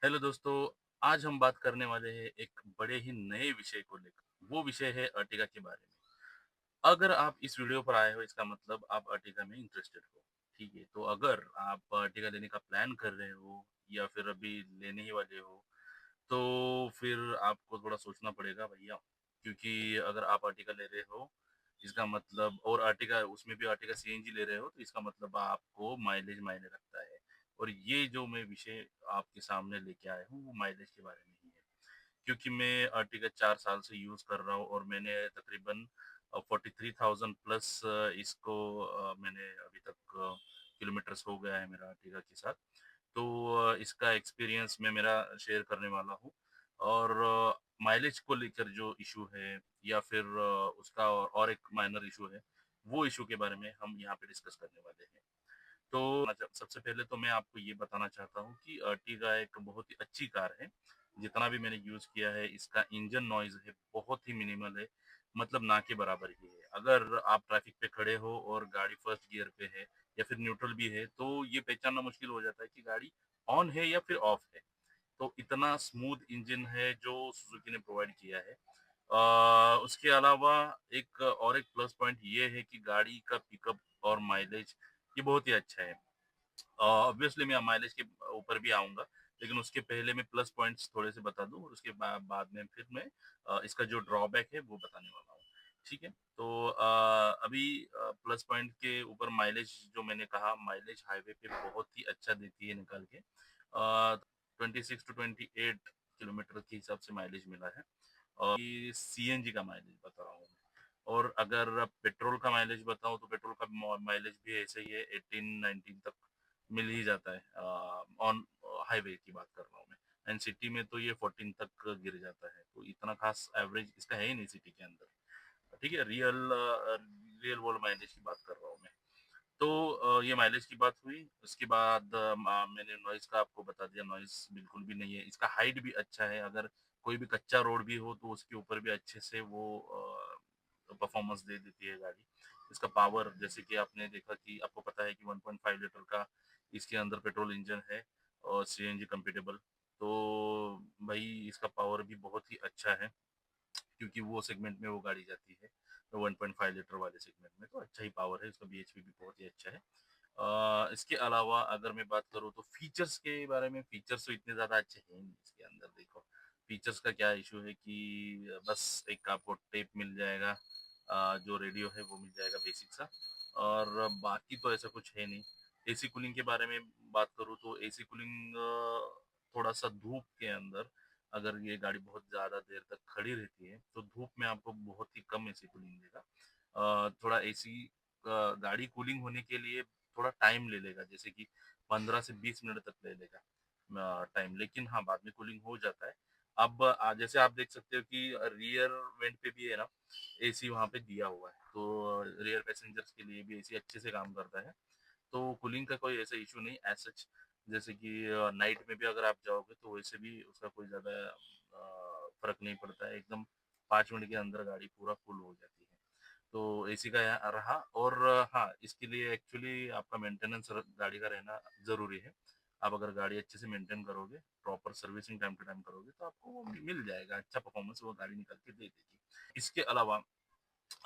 Hello दोस्तों, आज हम बात करने वाले हैं एक बड़े ही नए विषय को लेकर। वो विषय है अर्टिगा के बारे में। अगर आप इस वीडियो पर आए हो इसका मतलब आप अर्टिगा में इंटरेस्टेड हो। ठीक है, तो अगर आप अर्टिगा लेने का प्लान कर रहे हो या फिर अभी लेने ही वाले हो, तो फिर आपको थोड़ा सोचना पड़ेगा भैया, क्योंकि अगर आप अर्टिगा ले रहे हो इसका मतलब और अर्टिगा उसमें भी अर्टिगा सीएनजी ले रहे हो तो इसका मतलब आपको माइलेज मायने रखता है। और ये जो मैं विषय आपके सामने लेके आया हूँ वो माइलेज के बारे में ही है, क्योंकि मैं अर्टिगा 4 साल से यूज़ कर रहा हूँ और मैंने तकरीबन 43,000 प्लस इसको मैंने अभी तक किलोमीटर्स हो गया है मेरा अर्टिगा के साथ। तो इसका एक्सपीरियंस मैं मेरा शेयर करने वाला हूँ। और माइलेज को लेकर जो इशू है या फिर उसका और एक माइनर इशू है, वो इशू के बारे में हम यहाँ पे डिस्कस करने वाले हैं। तो मतलब सबसे पहले तो मैं आपको ये बताना चाहता हूँ कि अर्टिगा एक बहुत ही अच्छी कार है। जितना भी मैंने यूज़ किया है इसका इंजन नॉइज़ है बहुत ही मिनिमल है, मतलब ना के बराबर ही है। अगर आप ट्रैफिक पे खड़े हो और गाड़ी फर्स्ट गियर पे है या फिर न्यूट्रल भी है तो ये पहचानना मुश्किल हो जाता है कि गाड़ी ऑन है या फिर ऑफ है। तो इतना स्मूथ इंजन है जो सुजुकी ने प्रोवाइड किया है। उसके अलावा एक प्लस पॉइंट ये है कि गाड़ी का पिकअप और माइलेज ये बहुत ही अच्छा है। ऑब्वियसली मैं माइलेज के ऊपर भी आऊँगा, लेकिन उसके पहले मैं प्लस पॉइंट्स थोड़े से बता दूँ और उसके बाद में फिर मैं इसका जो ड्रॉबैक है वो बताने वाला हूँ। ठीक है? तो अभी प्लस पॉइंट के ऊपर माइलेज जो मैंने कहा, माइलेज हाईवे पे बहुत ही अच्छा देती है निकाल के। 26 टू 28 किलोमीटर के हिसाब से माइलेज मिला है। और ये सीएनजी का माइलेज बता रहा हूँ मैं। और अगर पेट्रोल का माइलेज बताऊँ तो पेट्रोल का माइलेज भी ऐसे ही है, 18-19 तक मिल ही जाता है। ऑन हाईवे की बात कर रहा हूँ मैं। एंड सिटी में तो ये 14 तक गिर जाता है, तो इतना खास एवरेज इसका है ही नहीं सिटी के अंदर। ठीक है, रियल वर्ल्ड माइलेज की बात कर रहा हूँ मैं। तो ये माइलेज की बात हुई। उसके बाद मैंने नॉइज़ का आपको बता दिया, नॉइज़ बिल्कुल भी नहीं है। इसका हाइट भी अच्छा है, अगर कोई भी कच्चा रोड भी हो तो उसके ऊपर भी अच्छे से वो परफॉर्मेंस दे देती है गाड़ी। इसका पावर जैसे कि आपने देखा कि आपको पता है कि 1.5 लीटर का इसके अंदर पेट्रोल इंजन है और सीएनजी कंपैटिबल। तो भाई इसका पावर भी बहुत ही अच्छा है, क्योंकि वो सेगमेंट में वो गाड़ी जाती है। तो 1.5 लीटर वाले सेगमेंट में तो अच्छा ही पावर है, उसका बीएचपी भी बहुत ही अच्छा है। इसके अलावा अगर मैं बात करूँ तो फीचर्स के बारे में, फीचर्स तो इतने ज़्यादा अच्छे हैं नहीं इसके अंदर। देखो, फीचर्स का क्या इशू है कि बस एक आपको टेप मिल जाएगा, जो रेडियो है वो मिल जाएगा बेसिक सा, और बाकी तो ऐसा कुछ है नहीं। एसी कूलिंग के बारे में बात करूँ तो एसी कूलिंग थोड़ा-सा धूप के अंदर, अगर ये गाड़ी बहुत ज़्यादा देर तक खड़ी रहती है, तो धूप में आपको बहुत ही कम एसी कूलिंग देगा। थोड़ा एसी गाड़ी कूलिंग होने के लिए थोड़ा टाइम ले लेगा, जैसे कि 15 से 20 मिनट तक ले लेगा टाइम, लेकिन हाँ, बाद में कूलिंग हो जाता है। अब जैसे आप देख सकते हो कि रियर वेंट पे भी है ना, एसी वहाँ पे दिया हुआ है, तो रियर पैसेंजर्स के लिए भी एसी अच्छे से काम करता है। तो कूलिंग का कोई ऐसा इशू नहीं एज़ सच। जैसे कि नाइट में भी अगर आप जाओगे तो वैसे भी उसका कोई ज़्यादा फ़र्क नहीं पड़ता है, एकदम 5 मिनट के अंदर गाड़ी पूरा फुल हो जाती है। तो एसी का यहाँ रहा। और हाँ, इसके लिए एक्चुअली आपका मेंटेनेंस गाड़ी का रहना ज़रूरी है। आप अगर गाड़ी अच्छे से मेंटेन करोगे, proper servicing time to time करोगे, तो आपको वो मिल जाएगा, अच्छा परफॉर्मेंस वो गाड़ी निकाल के दे देगी। इसके अलावा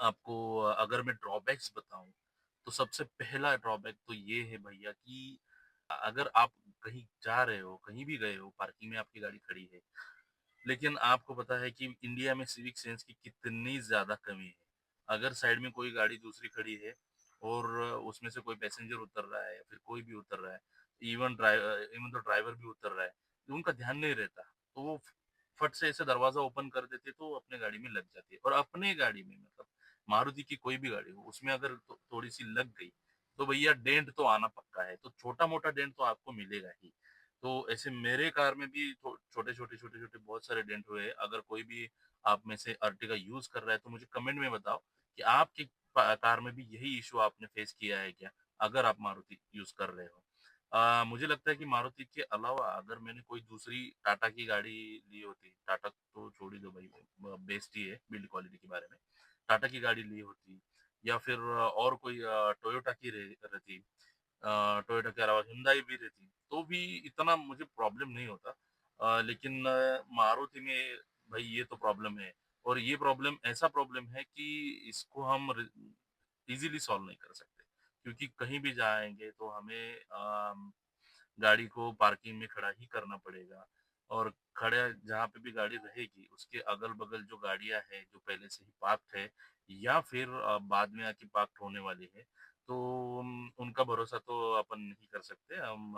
आपको अगर मैं ड्रॉबैक्स बताऊँ, तो सबसे पहला ड्रॉबैक तो ये है भैया कि अगर आप कहीं जा रहे हो, कहीं भी गए हो, पार्किंग में आपकी गाड़ी खड़ी है, लेकिन आपको पता है कि इंडिया में सिविक सेंस की कितनी ज़्यादा कमी है। अगर साइड में कोई गाड़ी दूसरी खड़ी है और उसमें से कोई पैसेंजर उतर रहा है या फिर कोई भी उतर रहा है, इवन तो ड्राइवर भी उतर रहा है, तो उनका ध्यान नहीं रहता। तो वो फट से ऐसे दरवाज़ा ओपन कर देते तो अपने गाड़ी में लग जाती है। और अपने गाड़ी में मतलब मारुति की कोई भी गाड़ी हो, उसमें अगर थोड़ी-सी लग गई, तो भैया डेंट तो आना पक्का है। तो छोटा-मोटा डेंट तो आपको मिलेगा ही। तो ऐसे मेरे कार में भी छोटे-छोटे बहुत सारे डेंट हुए हैं। अगर कोई भी आप में से अर्टिगा यूज़ कर रहा है तो मुझे कमेंट में बताओ कि आपकी कार में भी यही इश्यू आपने फेस किया है क्या? अगर आप मारुति यूज़ कर रहे हो। मुझे लगता है कि मारुति के अलावा अगर मैंने कोई दूसरी टाटा की गाड़ी ली होती, टाटा तो छोड़ ही दो भाई, बेस्ट ही है बिल्ड क्वालिटी के बारे में। टाटा की गाड़ी ली होती या फिर और कोई टोयोटा की रहती, टोयोटा के अलावा हुंडई भी रहती, तो भी इतना मुझे प्रॉब्लम नहीं होता। लेकिन मारुति में भाई ये तो प्रॉब्लम है, और ये प्रॉब्लम ऐसा प्रॉब्लम है कि इसको हम इजीली सॉल्व नहीं कर सकते, क्योंकि कहीं भी जाएंगे तो हमें गाड़ी को पार्किंग में खड़ा ही करना पड़ेगा, और खड़े जहाँ पे भी गाड़ी रहेगी उसके अगल बगल जो गाड़ियां हैं जो पहले से ही पार्क्ड है या फिर बाद में आके पार्क होने वाली है, तो उनका भरोसा तो अपन नहीं कर सकते हम,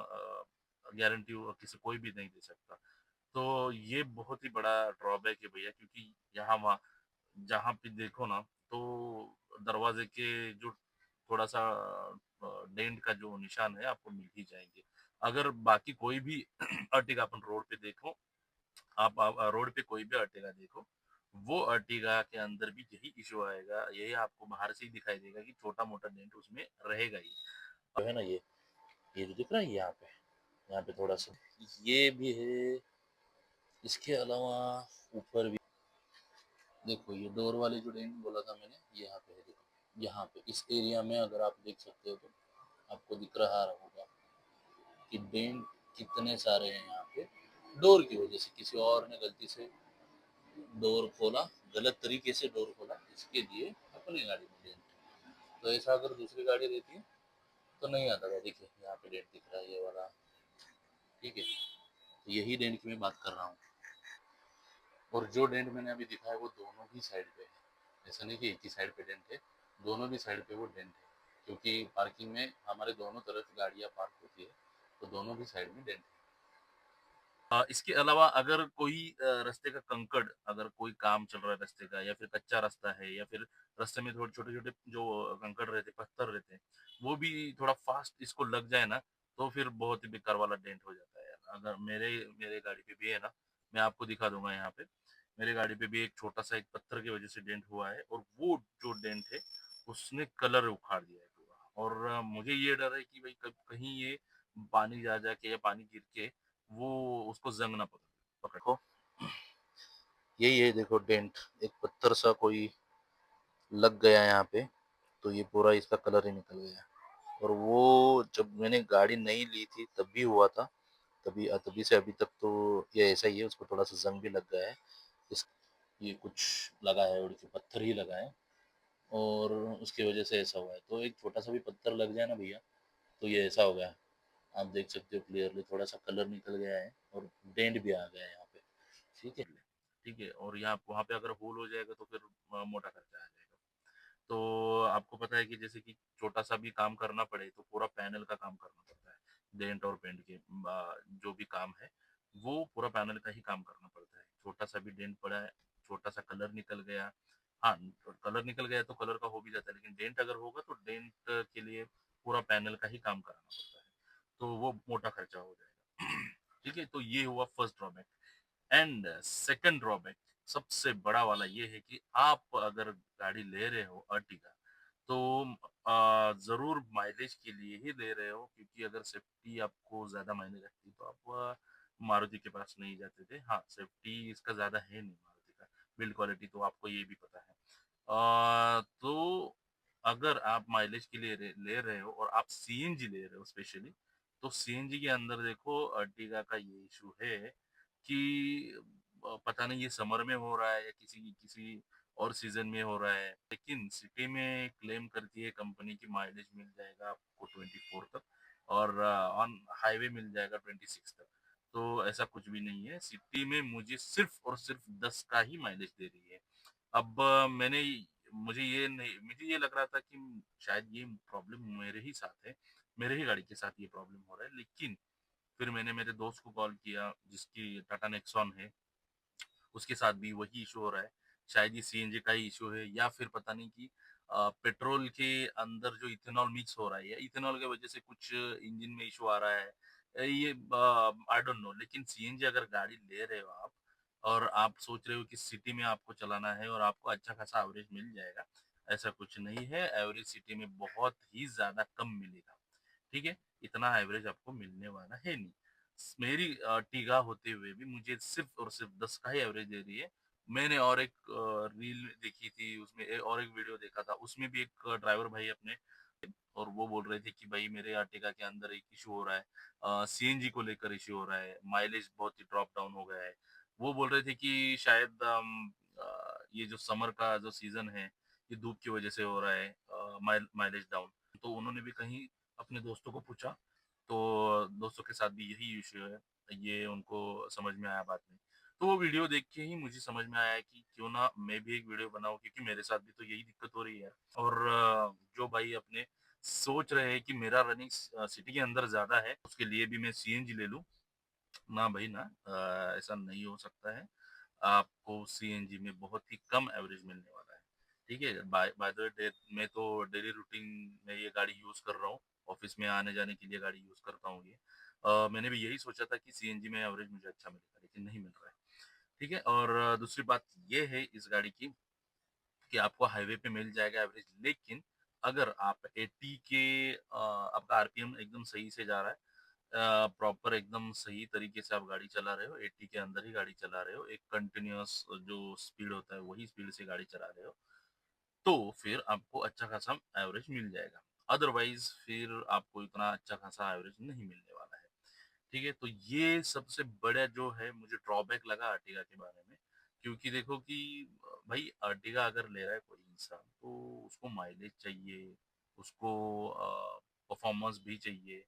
गारंटी किसी कोई भी नहीं दे सकता। तो ये बहुत ही बड़ा ड्रॉबैक है भैया, क्योंकि यहाँ वहाँ जहाँ पे देखो ना, तो दरवाजे के जो थोड़ा सा डेंट का जो निशान है आपको मिल ही जाएंगे। अगर बाकी कोई भी अर्टिगा अपन रोड पे देखो, आप रोड पे कोई भी अर्टिगा देखो, वो अर्टिगा के अंदर भी यही इशू आएगा, यही आपको बाहर से ही दिखाई देगा कि छोटा मोटा डेंट उसमें रहेगा ही। जो है ना, ये जो दिख रहा है यहाँ पे थोड़ा सा ये भी है। इसके अलावा ऊपर भी देखो, ये डोर वाले जो डेंट बोला था मैंने, ये यहाँ पे है देखो, यहाँ पे इस एरिया में अगर आप देख सकते हो तो आपको दिख रहा होगा कि डेंट कितने सारे हैं यहाँ पे, डोर की वजह से किसी और ने गलती से डोर खोला, गलत तरीके से डोर खोला, इसके लिए अपनी गाड़ी में डेंट। तो ऐसा अगर दूसरी गाड़ी रहती है तो नहीं आता था। देखिए यहाँ पे डेंट दिख रहा है ये वाला, ठीक है, तो यही डेंट की मैं बात कर रहा हूँ। और जो डेंट मैंने अभी दिखाया वो दोनों ही साइड पे है, ऐसा नहीं कि एक ही साइड पे डेंट है, दोनों भी साइड पे वो डेंट है, क्योंकि पार्किंग में हमारे दोनों तरफ गाड़ियाँ पार्क होती है, तो दोनों भी साइड में डेंट है। इसके अलावा अगर कोई रास्ते का कंकड़, अगर कोई काम चल रहा है रास्ते का, या फिर कच्चा रास्ता है, या फिर रास्ते में थोड़े छोटे छोटे जो कंकड़ रहते, पत्थर रहते हैं, वो भी थोड़ा फास्ट इसको लग जाए ना, तो फिर बहुत ही बेकार वाला डेंट हो जाता है यार। अगर मेरे मेरे गाड़ी पे भी है ना, मैं आपको दिखा दूंगा यहाँ पे, मेरे गाड़ी पे भी एक छोटा सा एक पत्थर की वजह से डेंट हुआ है, और वो जो डेंट है उसने कलर उखाड़ दिया है पूरा। और मुझे ये डर है कि भाई कहीं ये पानी जा जाके या पानी गिर के वो उसको जंग ना पकड़ पकड़ो। यही है देखो डेंट, एक पत्थर सा कोई लग गया यहाँ पे, तो ये पूरा इसका कलर ही निकल गया। और वो जब मैंने गाड़ी नई ली थी तब भी हुआ था, तभी से अभी तक तो ये ऐसा ही है, उसको थोड़ा सा जंग भी लग गया है। इस ये कुछ लगा है, उड़ के पत्थर ही लगा है, और उसकी वजह से ऐसा हुआ है। तो एक छोटा सा भी पत्थर लग जाए ना भैया, तो ये ऐसा हो गया। आप देख सकते हो क्लियरली, थोड़ा सा कलर निकल गया है और डेंट भी आ गया है यहाँ पे, ठीक है। ठीक है, और यहाँ वहाँ पे अगर होल हो जाएगा तो फिर मोटा खर्चा आ जाएगा। तो आपको पता है कि जैसे कि छोटा सा भी काम करना पड़े तो पूरा पैनल का काम करना पड़ता है, डेंट और पेंट के जो भी काम है वो पूरा पैनल का ही काम करना पड़ता है। छोटा सा भी डेंट पड़ा है, छोटा सा कलर निकल गया, हाँ, कलर निकल गया तो कलर का हो भी जाता है, लेकिन डेंट अगर होगा तो डेंट के लिए पूरा पैनल का ही काम कराना पड़ता है, तो वो मोटा खर्चा हो जाएगा। ठीक है, तो ये हुआ first drawback. And second drawback सबसे बड़ा वाला ये है कि आप अगर गाड़ी ले रहे हो अर्टिगा, तो जरूर माइलेज के लिए ही ले रहे हो, क्योंकि अगर सेफ्टी आपको ज्यादा मायने रखती तो आप मारुति के पास नहीं जाते थे। हाँ, सेफ्टी इसका ज्यादा है नहीं मारुति का, बिल्ड क्वालिटी तो आपको ये भी पता है। तो अगर आप माइलेज के लिए ले रहे हो और आप सीएनजी ले रहे हो स्पेशली, तो सीएनजी के अंदर देखो अर्टिगा का ये इशू है कि पता नहीं ये समर में हो रहा है या किसी किसी और सीजन में हो रहा है, लेकिन सिटी में क्लेम करती है कंपनी की माइलेज मिल जाएगा आपको 24 तक, और ऑन हाईवे मिल जाएगा 26 तक। तो ऐसा कुछ भी नहीं है, सिटी में मुझे सिर्फ और सिर्फ 10 का ही माइलेज दे रही है। अब मुझे ये लग रहा था कि शायद ये प्रॉब्लम मेरे ही साथ है, मेरे ही गाड़ी के साथ ये प्रॉब्लम हो रहा है, लेकिन फिर मैंने मेरे दोस्त को कॉल किया जिसकी टाटा नेक्सॉन है, उसके साथ भी वही इशू हो रहा है। शायद ये सीएनजी का ही इशू है, या फिर पता नहीं कि पेट्रोल के अंदर जो इथेनॉल मिक्स हो रहा है या इथेनॉल की वजह से कुछ इंजन में इशू आ रहा है, ये आई डोंट नो। लेकिन सीएनजी अगर गाड़ी ले रहे हो आप, और आप सोच रहे हो कि सिटी में आपको चलाना है और आपको अच्छा खासा एवरेज मिल जाएगा, ऐसा कुछ नहीं है। एवरेज सिटी में बहुत ही ज्यादा कम मिलेगा, ठीक है, इतना एवरेज आपको मिलने वाला है नहीं। मेरी टीगा होते हुए भी मुझे सिर्फ और सिर्फ 10 का ही एवरेज दे रही है। मैंने और एक रील देखी थी, उसमें और एक वीडियो देखा था, उसमें भी एक ड्राइवर भाई अपने और वो बोल रहे थे कि भाई मेरे आर्टिगा के अंदर एक इशू हो रहा है, सीएनजी को लेकर इशू हो रहा है, माइलेज बहुत ही ड्रॉप डाउन हो गया है। वो बोल रहे थे कि शायद ये जो समर का जो सीजन है, ये धूप की वजह से हो रहा है, माइलेज डाउन। तो उन्होंने भी कहीं अपने दोस्तों को पूछा, तो दोस्तों के साथ भी यही इशू है, ये उनको समझ में आया बाद में। तो वो वीडियो देख के ही मुझे समझ में आया कि क्यों ना मैं भी एक वीडियो बनाऊं, क्योंकि मेरे साथ भी तो यही दिक्कत हो रही है। और जो भाई अपने सोच रहे हैं कि मेरा रनिंग सिटी के अंदर ज़्यादा है, उसके लिए भी मैं सीएनजी ले लूँ, ना भाई ना, ऐसा नहीं हो सकता है। आपको सीएनजी में बहुत ही कम एवरेज मिलने वाला है। ठीक है? बाय बाय द डे मैं तो डेली रूटीन में ये गाड़ी यूज़ कर रहा हूँ। ऑफ़िस में आने-जाने के लिए गाड़ी यूज़ करता हूँ ये। मैंने भी यही सोचा था कि सीएनजी में एवरेज मुझे अच्छा मिलेगा, लेकिन नहीं मिल रहा है। ठीक है? और दूसरी बात ये है इस गाड़ी की कि आपको हाईवे पे मिल जाएगा एवरेज, लेकिन अगर आप 80 के आपका आरपीएम एकदम सही से जा रहा है, प्रॉपर एकदम सही तरीके से आप गाड़ी चला रहे हो, 80 के अंदर ही गाड़ी चला रहे हो, एक कंटिन्यूअस जो स्पीड होता है वही स्पीड से गाड़ी चला रहे हो, तो फिर आपको अच्छा खासा एवरेज मिल जाएगा। अदरवाइज फिर आपको इतना अच्छा खासा एवरेज नहीं मिलने वाला है। ठीक है? तो ये सबसे बड़ा जो है मुझे ड्रॉबैक लगा अर्टिगा के बारे में, क्योंकि देखो कि भाई अर्टिगा अगर ले रहा है कोई इंसान, तो उसको माइलेज चाहिए, उसको परफॉर्मेंस भी चाहिए।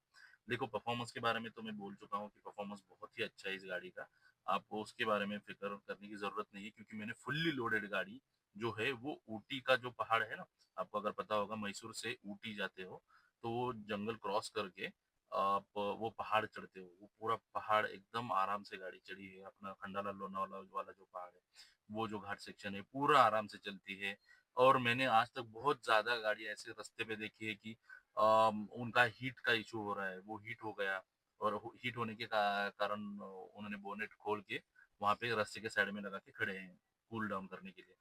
देखो परफॉर्मेंस के बारे में तो मैं बोल चुका हूँ कि परफॉर्मेंस बहुत ही अच्छा है इस गाड़ी का, आपको उसके बारे में फिक्र करने की जरूरत नहीं है, क्योंकि मैंने फुल्ली लोडेड गाड़ी जो है वो ऊटी का जो पहाड़ है ना, आपको अगर पता होगा मैसूर से ऊटी जाते हो, तो वो जंगल क्रॉस करके आप वो पहाड़ चढ़ते हो, वो पूरा पहाड़ एकदम आराम से गाड़ी चढ़ी है, अपना खंडाला लोनावाला वाला जो पहाड़ है, वो जो घाट सेक्शन है पूरा आराम से चलती है। और मैंने आज तक बहुत ज्यादा गाड़ी ऐसे रास्ते पे देखी है कि उनका हीट का इशू हो रहा है, वो हीट हो गया, और हीट होने के कारण उन्होंने बोनेट खोल के वहां पे रास्ते के साइड में लगा के खड़े हैं कूल डाउन करने के लिए।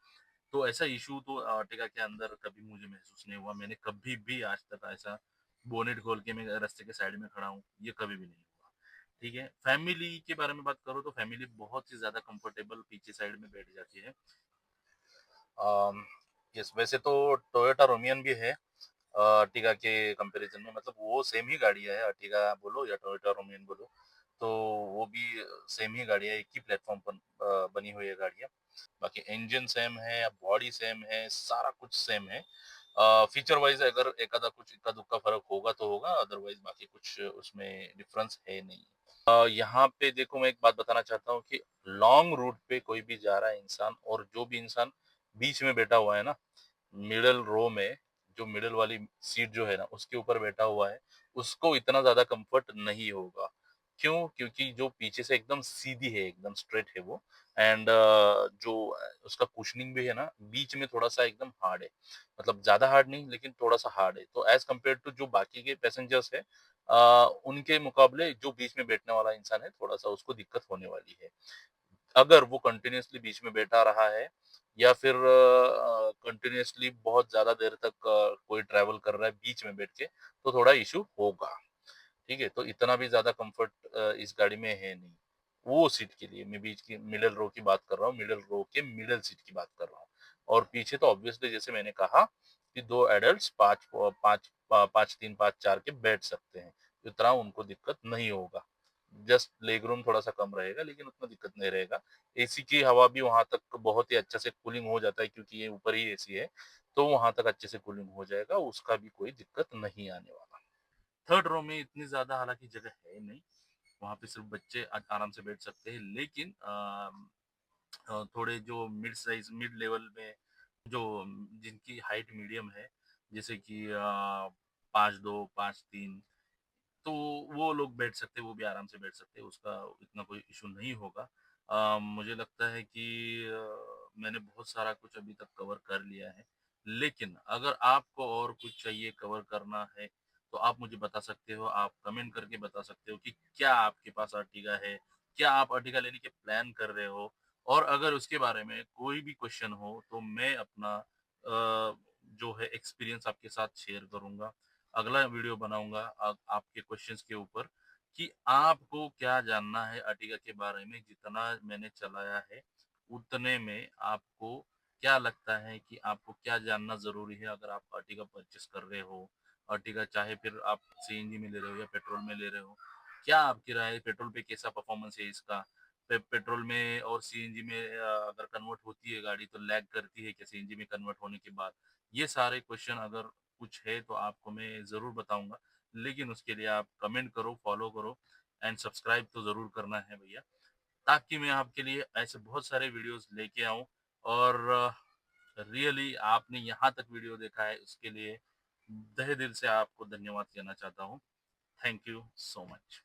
तो ऐसा इशू तो अर्टिगा के अंदर कभी मुझे महसूस नहीं हुआ, मैंने कभी भी आज तक ऐसा बोनेट खोल के मैं रास्ते के साइड में खड़ा हूँ, ये कभी भी नहीं हुआ। ठीक है? फैमिली के बारे में बात करो तो फैमिली बहुत ही ज्यादा कंफर्टेबल पीछे साइड में बैठ जाती है। यस, वैसे तो टोयोटा रोमियन भी है अर्टिगा के कंपैरिजन में, मतलब वो सेम ही गाड़ी है, अर्टिगा बोलो या टोयोटा रोमियन बोलो, तो वो भी सेम ही गाड़ी है, एक ही प्लेटफॉर्म पर बनी हुई है गाड़ियाँ। बाकी इंजन सेम है, बॉडी सेम है, सारा कुछ सेम है। फीचर वाइज अगर एक आधा कुछ इक्का दुक्का फर्क होगा तो होगा, अदरवाइज बाकी कुछ उसमें डिफरेंस है नहीं। यहाँ पे देखो मैं एक बात बताना चाहता हूँ कि लॉन्ग रूट पे कोई भी जा रहा है इंसान, और जो भी इंसान बीच में बैठा हुआ है ना, मिडल रो में, जो मिडल वाली सीट जो है ना उसके ऊपर बैठा हुआ है, उसको इतना ज्यादा कंफर्ट नहीं होगा। क्यों? क्योंकि जो पीछे से एकदम सीधी है, एकदम स्ट्रेट है वो, एंड जो उसका कुशनिंग भी है ना, बीच में थोड़ा सा एकदम हार्ड है, मतलब ज्यादा हार्ड नहीं लेकिन थोड़ा सा हार्ड है, तो एज कम्पेयर टू जो बाकी के पैसेंजर्स है, उनके मुकाबले जो बीच में बैठने वाला इंसान है थोड़ा सा उसको दिक्कत होने वाली है। अगर वो कंटिन्यूअसली बीच में बैठा रहा है, या फिर कंटिन्यूअसली बहुत ज़्यादा देर तक कोई ट्रैवल कर रहा है बीच में बैठ के, तो थोड़ा इश्यू होगा। ठीक है? तो इतना भी ज़्यादा कम्फर्ट इस गाड़ी में है नहीं। वो सीट के लिए मैं बीच की मिडल रो की बात कर रहा हूँ, मिडल रो के मिडल सीट की बात कर रहा हूँ। और पीछे तो ऑब्वियसली जैसे मैंने कहा कि 2 एडल्ट्स 5 3 5 4 के बैठ सकते हैं। इतना उनको दिक्कत नहीं होगा। जस्ट लेग रूम थोड़ा-सा कम रहेगा, लेकिन उतना दिक्कत नहीं रहेगा। एसी की हवा भी वहाँ तक बहुत ही अच्छे से कूलिंग हो जाता है, क्योंकि ये ऊपर ही एसी है, तो वहाँ तक अच्छे से कूलिंग हो जाएगा, उसका भी कोई दिक्कत नहीं आने वाला। थर्ड रो में इतनी ज़्यादा हालाँकि जगह है नहीं, वहाँ पे सिर्फ़ बच्चे आराम से बैठ सकते हैं, लेकिन थोड़े जो मिड साइज़ मिड लेवल में जो जिनकी हाइट मीडियम है, जैसे कि 5'2", 5'3", तो वो लोग बैठ सकते हैं, वो भी आराम से बैठ सकते हैं, उसका इतना कोई इश्यू नहीं होगा। मुझे लगता है कि मैंने बहुत सारा कुछ अभी तक कवर कर लिया है, लेकिन अगर आपको और कुछ चाहिए कवर करना है, तो आप मुझे बता सकते हो, आप कमेंट करके बता सकते हो कि क्या आपके पास अर्टिगा है? क्या आप अर्टिगा लेने के प्लान कर रहे हो? और अगर उसके बारे में कोई भी क्वेश्चन हो, तो मैं अपना जो है एक्सपीरियंस आपके साथ शेयर करूँगा। अगला वीडियो बनाऊँगा आपके क्वेश्चंस के ऊपर कि आपको क्या जानना है अर्टिगा के बारे में, जितना मैंने चलाया है, उतने में आपको क्या लगता है कि आपको क्या जानना ज़रूरी है अगर आप अर्टिगा परचेज़ कर रहे हो? अर्टिगा, चाहे फिर आप सीएनजी में ले रहे हो या पेट्रोल में ले रहे हो। क्या आपकी राय है, पेट्रोल पे कैसा परफॉर्मेंस है इसका? पेट्रोल में और सीएनजी में अगर कन्वर्ट होती है गाड़ी तो लैग करती है क्या सीएनजी में कन्वर्ट होने के बाद? ये सारे क्वेश्चन अगर कुछ है तो आपको मैं ज़रूर बताऊँगा। लेकिन उसके लिए आप कमेंट करो, फॉलो करो एंड सब्सक्राइब तो ज़रूर करना है भैया, ताकि मैं आपके लिए ऐसे बहुत सारे वीडियोज़ लेके आऊँ। और रियली आपने यहाँ तक वीडियो देखा है उसके लिए तहे दिल से आपको धन्यवाद कहना चाहता हूँ। Thank you so much.